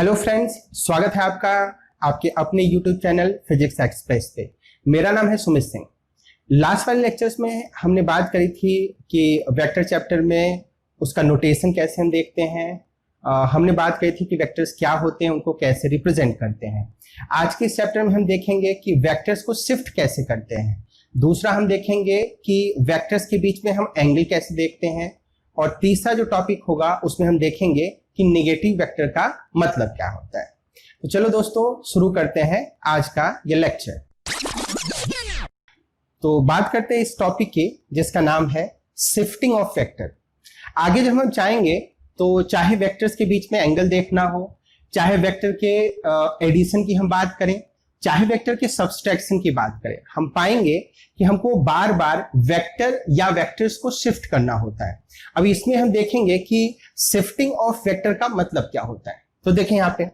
Hello friends, स्वागत है आपका आपके अपने यूट्यूब चैनल फिजिक्स एक्सप्रेस पे। मेरा नाम है सुमित सिंह। लास्ट वाले लेक्चर्स में हमने बात करी थी कि वेक्टर चैप्टर में उसका नोटेशन कैसे हम देखते हैं। हमने बात करी थी कि वेक्टर्स क्या होते हैं, उनको कैसे रिप्रेजेंट करते हैं। आज के इस चैप्टर में हम देखेंगे कि वेक्टर्स को शिफ्ट कैसे करते हैं। दूसरा हम देखेंगे कि वेक्टर्स के बीच में हम एंगल कैसे देखते हैं। और तीसरा जो टॉपिक होगा उसमें हम देखेंगे कि नेगेटिव वेक्टर का मतलब क्या होता है। तो चलो दोस्तों, शुरू करते हैं आज का ये लेक्चर। तो बात करते हैं इस टॉपिक की जिसका नाम है शिफ्टिंग ऑफ वेक्टर। आगे जब हम चाहेंगे तो चाहे वेक्टर्स के बीच में एंगल देखना हो, चाहे वेक्टर के एडिशन की हम बात करें, चाहे वेक्टर के सब्सट्रैक्शन की बात करें, हम पाएंगे कि हमको बार बार वेक्टर या वेक्टर्स को शिफ्ट करना होता है। अब इसमें हम देखेंगे कि शिफ्टिंग ऑफ वेक्टर का मतलब क्या होता है। तो देखें यहाँ पे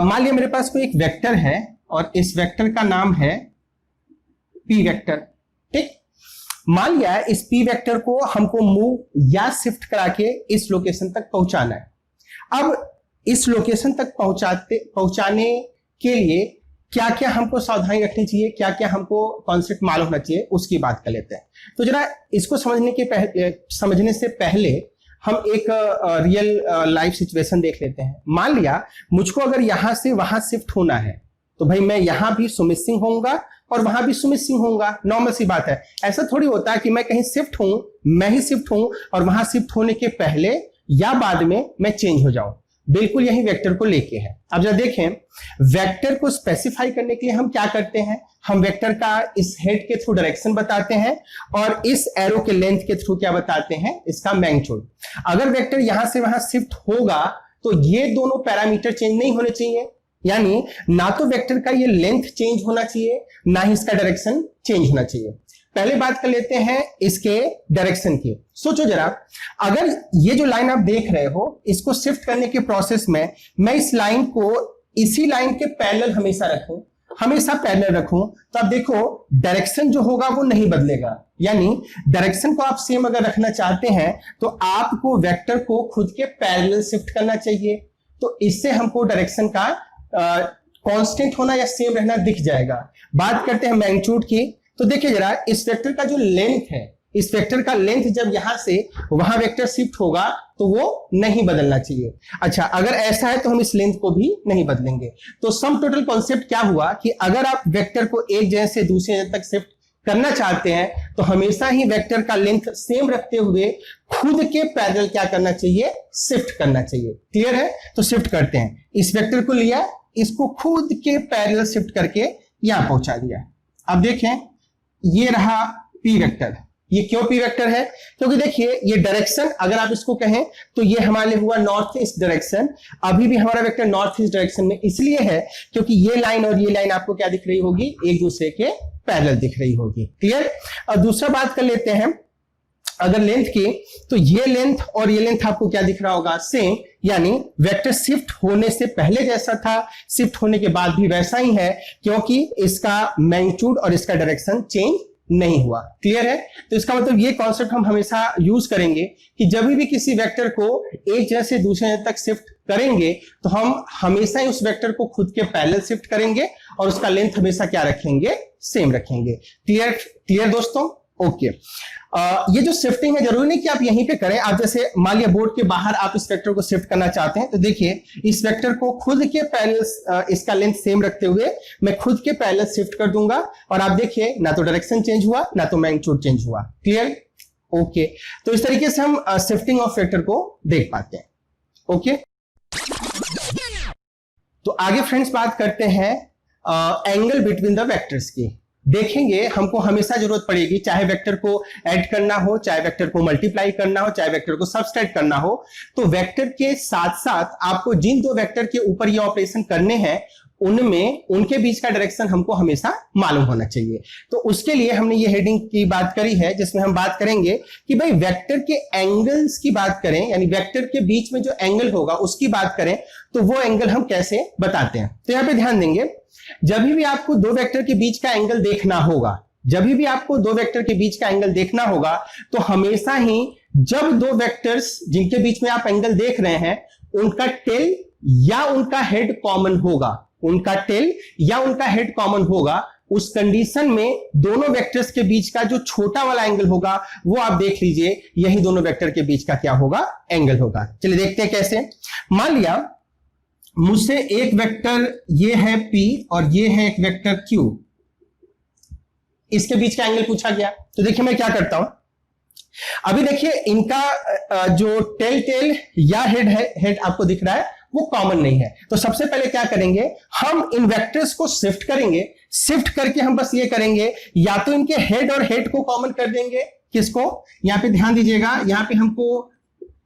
मान लिया मेरे पास कोई एक वेक्टर है और इस वेक्टर का नाम है पी वेक्टर। ठीक, मान लिया इस पी वेक्टर को हमको मूव या शिफ्ट करा के इस लोकेशन तक पहुंचाना है। अब इस लोकेशन तक पहुंचाने के लिए क्या क्या हमको सावधानी रखनी चाहिए, क्या क्या हमको कॉन्सेप्ट मालूम होना चाहिए, उसकी बात कर लेते हैं। तो जरा इसको समझने से पहले हम एक रियल लाइफ सिचुएशन देख लेते हैं। मान लिया मुझको अगर यहां से वहां शिफ्ट होना है तो भाई मैं यहां भी सुमित सिंह होऊंगा और वहां भी सुमित सिंह होऊंगा। नॉर्मल सी बात है। ऐसा थोड़ी होता है कि मैं कहीं शिफ्ट हूं, मैं ही शिफ्ट हूं और वहां शिफ्ट होने के पहले या बाद में मैं चेंज हो जाऊं। बिल्कुल यही वेक्टर को लेके है। अब जरा देखें, वेक्टर को स्पेसिफाई करने के लिए हम क्या करते हैं, हम वेक्टर का इस हेड के थ्रू डायरेक्शन बताते हैं और इस एरो के लेंथ के थ्रू क्या बताते हैं, इसका मैग्नीट्यूड। अगर वेक्टर यहां से वहां शिफ्ट होगा तो ये दोनों पैरामीटर चेंज नहीं होने चाहिए, यानी ना तो वेक्टर का ये लेंथ चेंज होना चाहिए, ना ही इसका डायरेक्शन चेंज होना चाहिए। पहले बात कर लेते हैं इसके डायरेक्शन की। सोचो जरा, अगर ये जो लाइन आप देख रहे हो इसको शिफ्ट करने के प्रोसेस में मैं इस लाइन को इसी लाइन के पैरेलल हमेशा पैरेलल रखूं तो आप देखो डायरेक्शन जो होगा वो नहीं बदलेगा। यानी डायरेक्शन को आप सेम अगर रखना चाहते हैं तो आपको वेक्टर को खुद के पैरेलल शिफ्ट करना चाहिए। तो इससे हमको डायरेक्शन का कांस्टेंट होना या सेम रहना दिख जाएगा। बात करते हैं मैग्नीट्यूड की। तो देखिए जरा, इस वेक्टर का जो लेंथ है, इस वेक्टर का लेंथ जब यहां से वहां वेक्टर शिफ्ट होगा तो वो नहीं बदलना चाहिए। अच्छा, अगर ऐसा है तो हम इस लेंथ को भी नहीं बदलेंगे। तो सम टोटल कॉन्सेप्ट क्या हुआ कि अगर आप वेक्टर को एक जगह से दूसरे जगह तक शिफ्ट करना चाहते हैं तो हमेशा ही वेक्टर का लेंथ सेम रखते हुए खुद के पैरेलल क्या करना चाहिए, शिफ्ट करना चाहिए। क्लियर है? तो शिफ्ट करते हैं। इस वेक्टर को लिया, इसको खुद के पैरेलल शिफ्ट करके यहां पहुंचा दिया। अब देखें, ये रहा पी वेक्टर। ये क्यों पी वेक्टर है? क्योंकि देखिए ये डायरेक्शन अगर आप इसको कहें तो ये हमारे लिए हुआ नॉर्थ ईस्ट डायरेक्शन। अभी भी हमारा वेक्टर नॉर्थ ईस्ट डायरेक्शन में इसलिए है क्योंकि ये लाइन और ये लाइन आपको क्या दिख रही होगी, एक दूसरे के पैरेलल दिख रही होगी। क्लियर? और दूसरा बात कर लेते हैं अगर लेंथ की, तो ये लेंथ और ये लेंथ आपको क्या दिख रहा होगा, सेम। यानी वेक्टर शिफ्ट होने से पहले जैसा था, शिफ्ट होने के बाद भी वैसा ही है, क्योंकि इसका मैग्नीट्यूड और इसका डायरेक्शन चेंज नहीं हुआ। क्लियर है? तो इसका मतलब ये कॉन्सेप्ट हम हमेशा यूज करेंगे कि जब भी किसी वेक्टर को एक जगह से दूसरे जगह तक शिफ्ट करेंगे तो हम हमेशा ही उस वेक्टर को खुद के पैरेलल शिफ्ट करेंगे और उसका लेंथ हमेशा क्या रखेंगे, सेम रखेंगे। क्लियर दोस्तों? ओके। ये जो शिफ्टिंग है जरूरी नहीं कि आप यहीं पे करें। आप जैसे मान लिया बोर्ड के बाहर आप इस वेक्टर को शिफ्ट करना चाहते हैं तो देखिए इस वेक्टर को खुद के पैरेलल इसका लेंथ सेम रखते हुए मैं खुद के पैरेलल शिफ्ट कर दूंगा और आप देखिए ना तो डायरेक्शन चेंज हुआ ना तो मैग्नीट्यूड चेंज हुआ। क्लियर? ओके। तो इस तरीके से हम शिफ्टिंग ऑफ वेक्टर को देख पाते हैं। ओके, तो आगे फ्रेंड्स बात करते हैं एंगल बिटवीन द वेक्टर्स की। देखेंगे हमको हमेशा जरूरत पड़ेगी, चाहे वेक्टर को ऐड करना हो, चाहे वेक्टर को मल्टीप्लाई करना हो, चाहे वेक्टर को सब्सट्रैक्ट करना हो, तो वेक्टर के साथ साथ आपको जिन दो वेक्टर के ऊपर ये ऑपरेशन करने हैं उनमें उनके बीच का डायरेक्शन हमको हमेशा मालूम होना चाहिए। तो उसके लिए हमने ये हेडिंग की बात करी है जिसमें हम बात करेंगे कि भाई वेक्टर के एंगल्स की बात करें, यानी वेक्टर के बीच में जो एंगल होगा उसकी बात करें तो वो एंगल हम कैसे बताते हैं। तो यहां पे ध्यान देंगे, जब भी आपको दो वेक्टर के बीच का एंगल देखना होगा, तो हमेशा ही जब दो वेक्टर्स जिनके बीच में आप एंगल देख रहे हैं उनका टेल या उनका हेड कॉमन होगा, उनका टेल या उनका हेड कॉमन होगा, उस कंडीशन में दोनों वेक्टर्स के बीच का जो छोटा वाला एंगल होगा वो आप देख लीजिए, यही दोनों वेक्टर के बीच का क्या होगा, एंगल होगा। चलिए देखते हैं कैसे। मान लिया मुझसे एक वेक्टर ये है P और ये है एक वेक्टर Q, इसके बीच का एंगल पूछा गया। तो देखिए मैं क्या करता हूं, अभी देखिए इनका जो टेल या हेड है, हेड आपको दिख रहा है वो कॉमन नहीं है। तो सबसे पहले क्या करेंगे, हम इन वेक्टर्स को शिफ्ट करेंगे, शिफ्ट करके हम बस ये करेंगे, या तो इनके हेड और हेड को कॉमन कर देंगे, किसको, यहां पे ध्यान दीजिएगा, यहां पे हमको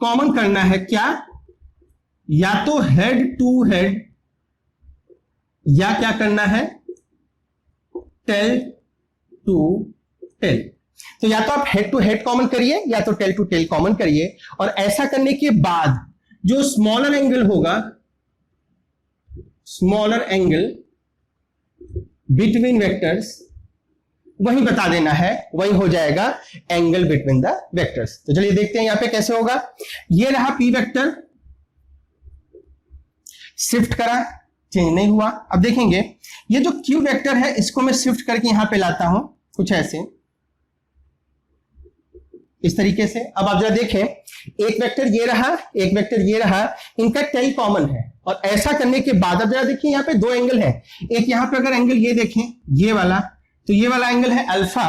कॉमन करना है क्या, या तो हेड टू हेड, या क्या करना है, टेल टू टेल। तो या तो आप हेड टू हेड कॉमन करिए या तो टेल टू टेल कॉमन करिए, और ऐसा करने के बाद जो स्मॉलर एंगल होगा, स्मॉलर एंगल बिटवीन वेक्टर्स, वही बता देना है, वही हो जाएगा एंगल बिटवीन द वेक्टर्स। तो चलिए देखते हैं यहां पे कैसे होगा। ये रहा P वेक्टर, शिफ्ट करा, चेंज नहीं हुआ। अब देखेंगे ये जो Q वेक्टर है इसको मैं शिफ्ट करके यहां पे लाता हूं, कुछ ऐसे, इस तरीके से। अब आप जरा देखें, एक वेक्टर ये रहा, एक वेक्टर ये रहा, इनका टेल कॉमन है, और ऐसा करने के बाद अब जरा देखिए यहाँ पे दो एंगल है। एक यहाँ पे अगर एंगल ये देखें, ये वाला, तो ये वाला एंगल है अल्फा,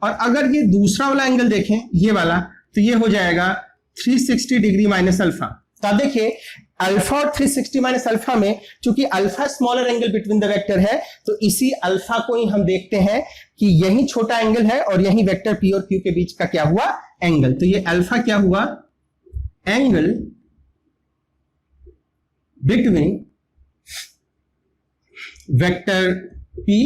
और अगर ये दूसरा वाला एंगल देखें, ये वाला, तो ये हो जाएगा 360 डिग्री माइनस अल्फा। तो आप देखिए अल्फा और 360 माइनस अल्फा में, चूंकि alpha smaller angle between the vector है, तो इसी अल्फा को ही हम देखते हैं कि यही छोटा एंगल है और यही वेक्टर P और Q के बीच का क्या हुआ, एंगल। तो ये अल्फा क्या हुआ, angle between vector P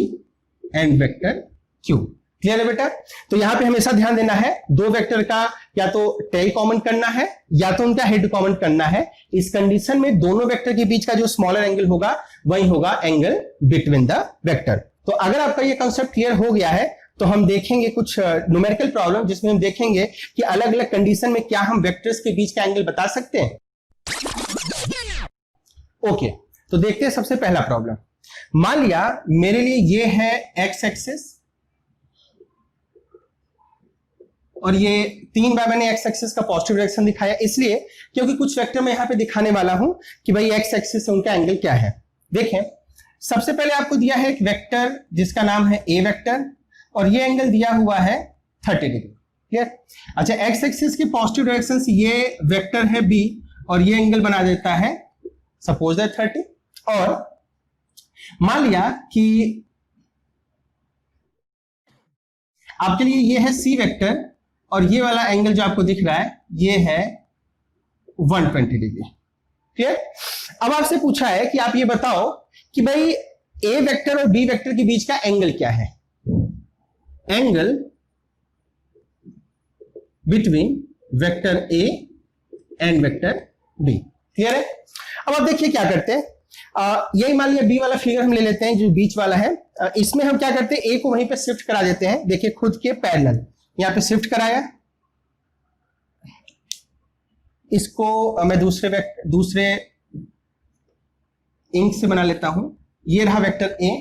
and vector Q। Clear है बेटा। तो यहां पे हमेशा ध्यान देना है, दो वेक्टर का या तो टेल कॉमन करना है या तो उनका हेड कॉमन करना है। इस कंडीशन में दोनों वेक्टर के बीच का जो स्मॉलर एंगल होगा वही होगा एंगल बिटवीन द वेक्टर। तो अगर आपका ये कॉन्सेप्ट क्लियर हो गया है तो हम देखेंगे कुछ न्यूमेरिकल प्रॉब्लम, जिसमें हम देखेंगे कि अलग अलग कंडीशन में क्या हम वेक्टर्स के बीच का एंगल बता सकते हैं। ओके, तो देखते हैं सबसे पहला प्रॉब्लम। मान लिया मेरे लिए ये है एक्स एक्सिस, और ये 3 बार मैंने एक्स एक्सिस का पॉजिटिव डायरेक्शन दिखाया, इसलिए क्योंकि कुछ वेक्टर मैं यहां पे दिखाने वाला हूं कि भाई एक्स एक्सिस से उनका एंगल क्या है। देखें, सबसे पहले आपको दिया है एक वेक्टर जिसका नाम है ए वेक्टर, और ये एंगल दिया हुआ है 30 डिग्री। क्लियर। अच्छा, एक्स एक्सिस की पॉजिटिव डायरेक्शन से ये वेक्टर है बी, और ये एंगल बना देता है सपोज दैट 30, और मान लिया कि आपके लिए ये है सी वेक्टर, और ये वाला एंगल जो आपको दिख रहा है ये है 120 डिग्री। क्लियर। अब आपसे पूछा है कि आप ये बताओ कि भाई ए वेक्टर और बी वेक्टर के बीच का एंगल क्या है, angle between vector A and vector B. Clear है। अब आप देखिए क्या करते हैं, यही मान लिया बी वाला फिगर हम ले लेते हैं जो बीच वाला है, इसमें हम क्या करते हैं, ए को वहीं पे शिफ्ट करा देते हैं। देखिए खुद के पैरेलल यहां पे शिफ्ट कराया, इसको मैं दूसरे इंक से बना लेता हूं। ये रहा वेक्टर ए।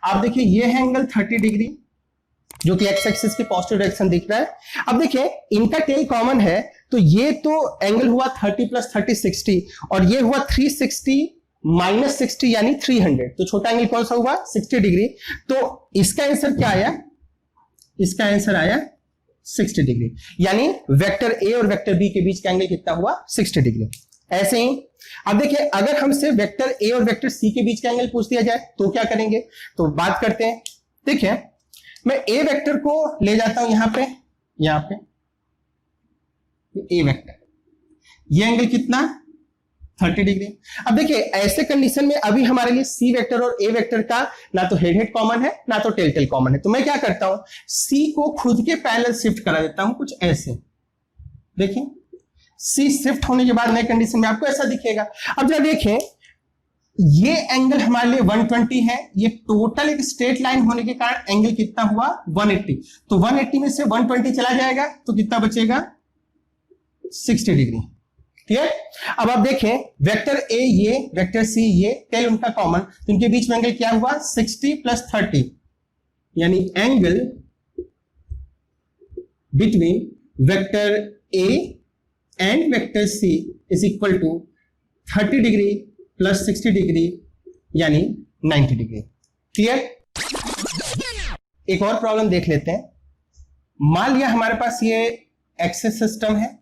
आप देखिए ये है एंगल 30 डिग्री जो कि एक्स एक्सिस की पॉजिटिव डायरेक्शन दिख रहा है। अब देखिए इनका टेल कॉमन है, तो ये तो एंगल हुआ 30 प्लस 30 60, और ये हुआ 360 माइनस 60 यानी 300। तो छोटा एंगल कौन सा हुआ, 60 डिग्री। तो इसका आंसर क्या आया, इसका आंसर आया 60 डिग्री, यानी वेक्टर ए और वेक्टर बी के बीच का एंगल कितना हुआ, 60 डिग्री। ऐसे ही अब देखिए अगर हमसे वेक्टर ए और वेक्टर सी के बीच का एंगल पूछ दिया जाए तो क्या करेंगे, तो बात करते हैं। देखिए मैं ए वेक्टर को ले जाता हूं यहां पे ए वेक्टर, ये एंगल कितना, 30 डिग्री। अब देखिए ऐसे कंडीशन में अभी हमारे लिए सी वेक्टर और ए वेक्टर का ना तो हेड हेड कॉमन है ना तो टेल टेल कॉमन है। तो मैं क्या करता हूं, सी को खुद के पैरेलल शिफ्ट करा देता हूं कुछ ऐसे। देखिए सी शिफ्ट होने के बाद नए कंडीशन में आपको ऐसा दिखेगा। अब जरा देखें ये एंगल हमारे लिए 120 है, ये टोटल एक स्ट्रेट लाइन होने के कारण एंगल कितना हुआ 180। तो 180 में से 120 चला जाएगा तो कितना बचेगा 60 डिग्री। क्लियर। अब आप देखें वेक्टर ए ये, वेक्टर सी ये, टेल उनका कॉमन, तो इनके बीच में एंगल क्या हुआ 60 प्लस 30, यानी angle between vector A and vector C is equal to 30 degree plus 60 degree यानी 90 डिग्री। क्लियर? एक और प्रॉब्लम देख लेते हैं। मान लिया हमारे पास ये एक्सिस सिस्टम है,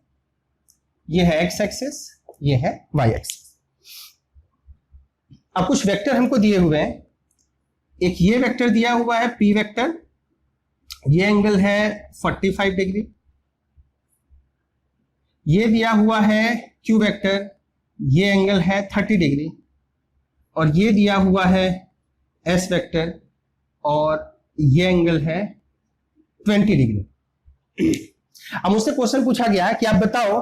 ये है एक्स एक्सिस, ये है वाई एक्सिस। अब कुछ वेक्टर हमको दिए हुए हैं, एक ये वेक्टर दिया हुआ है पी वेक्टर, ये एंगल है 45 डिग्री, ये दिया हुआ है क्यू वेक्टर, ये एंगल है 30 डिग्री, और ये दिया हुआ है एस वेक्टर और ये एंगल है 20 डिग्री। अब मुझसे क्वेश्चन पूछा गया कि आप बताओ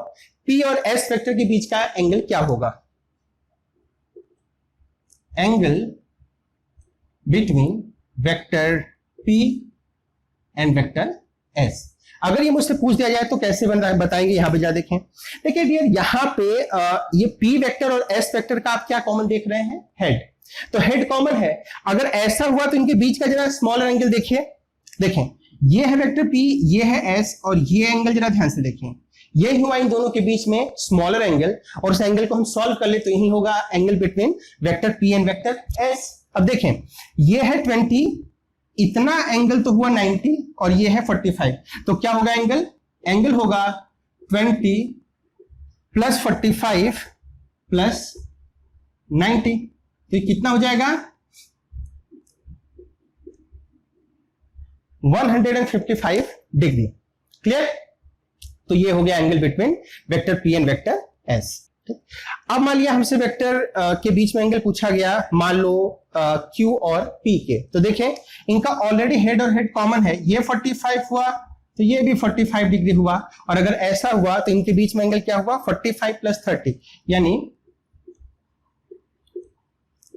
P और S वेक्टर के बीच का एंगल क्या होगा। Angle between vector P and vector S। अगर ये मुझसे पूछ दिया जाए तो कैसे बन रहा है बताएंगे, यहां पे जा देखें। देखिए डियर, यहां पे ये P वेक्टर और S वेक्टर का आप क्या कॉमन देख रहे हैं, हेड। तो हेड कॉमन है। अगर ऐसा हुआ तो इनके बीच का जरा स्मॉलर एंगल देखिए, देखें ये है वेक्टर P, ये है S, और ये एंगल जरा ध्यान से देखें, ये हुआ इन दोनों के बीच में स्मॉलर एंगल, और उस एंगल को हम सॉल्व कर ले तो यही होगा angle between vector P and vector S। अब देखें ये है 20, इतना एंगल तो हुआ 90, और ये है 45, तो क्या होगा एंगल, एंगल होगा 20 प्लस 45 प्लस 90, तो कितना हो जाएगा 155 डिग्री। क्लियर? तो ये हो गया angle between vector P and vector S। अब मान लिया हमसे वेक्टर के बीच में एंगल पूछा गया, मान लो Q और P के, तो देखें इनका ऑलरेडी हेड और हेड कॉमन है, ये 45 हुआ तो ये भी 45 डिग्री हुआ, और अगर ऐसा हुआ तो इनके बीच में एंगल क्या हुआ 45 प्लस 30, यानी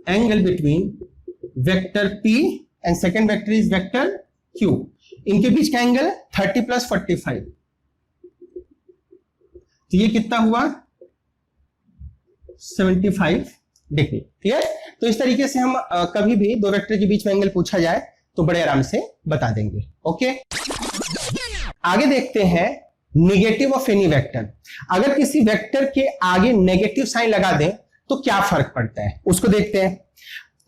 angle between vector P and second vector is vector Q, इनके बीच का एंगल 30 प्लस 45, तो ये कितना हुआ 75 डिग्री। क्लियर? तो इस तरीके से हम कभी भी दो वेक्टर के बीच में एंगल पूछा जाए तो बड़े आराम से बता देंगे। ओके, आगे देखते हैं नेगेटिव ऑफ एनी वेक्टर। अगर किसी वेक्टर के आगे नेगेटिव साइन लगा दें तो क्या फर्क पड़ता है, उसको देखते हैं।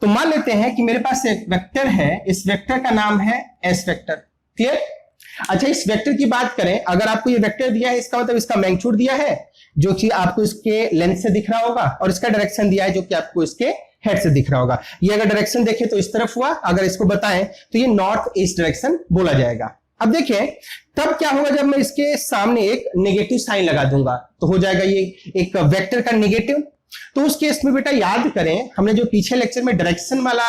तो मान लेते हैं कि मेरे पास एक वेक्टर है, इस वेक्टर का नाम है एस वेक्टर। क्लियर? अच्छा, इस वेक्टर की बात करें, अगर आपको ये वेक्टर दिया है, इसका मतलब इसका मैग्नीट्यूड दिया है जो कि आपको इसके लेंथ से दिख रहा होगा, और इसका डायरेक्शन दिया है जो कि आपको इसके हेड से दिख रहा होगा। ये अगर डायरेक्शन देखें तो इस तरफ हुआ, अगर इसको बताएं तो ये नॉर्थ ईस्ट डायरेक्शन बोला जाएगा। अब देखें तब क्या होगा जब मैं इसके सामने एक नेगेटिव साइन लगा दूंगा, तो हो जाएगा ये एक वेक्टर का नेगेटिव। तो उस केस में बेटा याद करें, हमने जो पीछे लेक्चर में डायरेक्शन वाला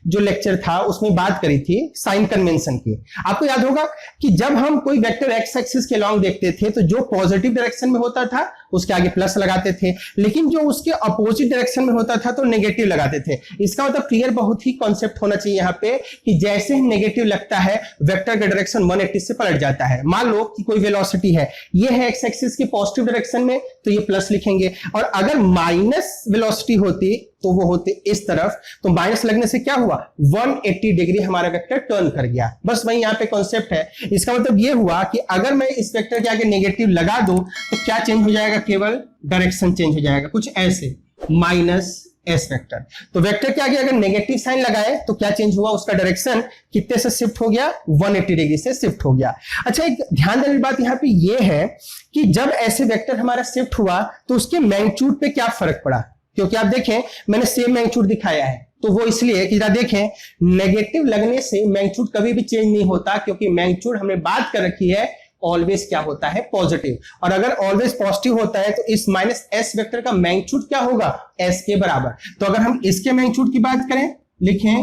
जो लेक्चर था उसमें बात करी थी साइन कन्वेंशन की। आपको याद होगा कि जब हम कोई वेक्टर एक्स एक्सिस के लॉन्ग देखते थे तो जो पॉजिटिव डायरेक्शन में होता था उसके आगे प्लस लगाते थे, लेकिन जो उसके अपोजिट डायरेक्शन में होता था तो नेगेटिव लगाते थे। इसका मतलब क्लियर बहुत ही कॉन्सेप्ट होना चाहिए यहाँ पे कि जैसे ही नेगेटिव लगता है वेक्टर का डायरेक्शन 180 से पलट जाता है। मान लो कि कोई वेलोसिटी है, ये है एक्स एक्सिस के पॉजिटिव डायरेक्शन में तो ये प्लस लिखेंगे, और अगर माइनस वेलोसिटी होती तो वो होते इस तरफ, तो माइनस लगने से क्या हुआ 180 डिग्री हमारा वेक्टर टर्न कर गया। बस वही यहाँ पे कॉन्सेप्ट है। इसका मतलब ये हुआ कि अगर मैं इस वेक्टर के आगे नेगेटिव लगा दूं तो क्या चेंज हो जाएगा, केवल डायरेक्शन चेंज हो जाएगा, कुछ ऐसे माइनस एस वेक्टर। तो वेक्टर के आगे अगर नेगेटिव साइन लगाए तो क्या चेंज हुआ, उसका डायरेक्शन कितने से शिफ्ट हो गया 180 डिग्री से शिफ्ट हो गया। अच्छा, एक ध्यान देने की बात यहाँ पे ये है कि जब ऐसे वेक्टर हमारा शिफ्ट हुआ तो उसके मैग्नीट्यूड पे क्या फर्क पड़ा, क्योंकि आप देखें मैंने सेम मैग्नीट्यूड दिखाया है, तो वो इसलिए कि जरा देखें नेगेटिव लगने से मैग्नीट्यूड कभी भी चेंज नहीं होता, क्योंकि मैग्नीट्यूड हमने बात कर रखी है ऑलवेज क्या होता है पॉजिटिव, और अगर ऑलवेज पॉजिटिव होता है तो इस माइनस एस वेक्टर का मैग्नीट्यूड क्या होगा एस के बराबर। तो अगर हम इसके मैग्नीट्यूड की बात करें, लिखें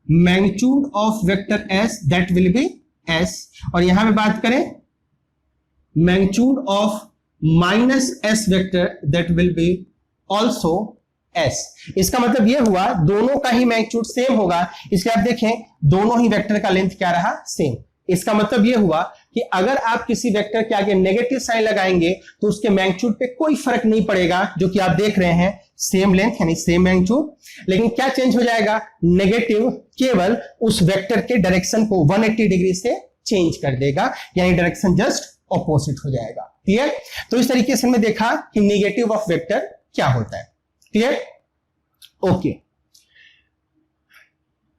magnitude of vector S that will be S, और यहां पे बात करें magnitude of minus S vector that will be also S. इसका मतलब यह हुआ दोनों का ही मैग्नीट्यूड सेम होगा, इसलिए आप देखें दोनों ही वेक्टर का लेंथ क्या रहा सेम। इसका मतलब यह हुआ कि अगर आप किसी वेक्टर के आगे नेगेटिव साइन लगाएंगे तो उसके मैग्नीट्यूड पे कोई फर्क नहीं पड़ेगा, जो कि आप देख रहे हैं सेम लेंथ यानी सेम मैग्नीट्यूड, लेकिन क्या चेंज हो जाएगा, नेगेटिव केवल उस वेक्टर के डायरेक्शन को 180 डिग्री से चेंज कर देगा, यानी डायरेक्शन जस्ट ऑपोजिट हो जाएगा। क्लियर? तो इस तरीके से हमने देखा कि नेगेटिव ऑफ वेक्टर क्या होता है। क्लियर? ओके,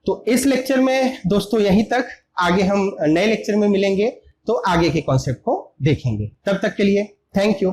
तो इस लेक्चर में दोस्तों यहीं तक, आगे हम नए लेक्चर में मिलेंगे तो आगे के कॉन्सेप्ट को देखेंगे। तब तक के लिए थैंक यू।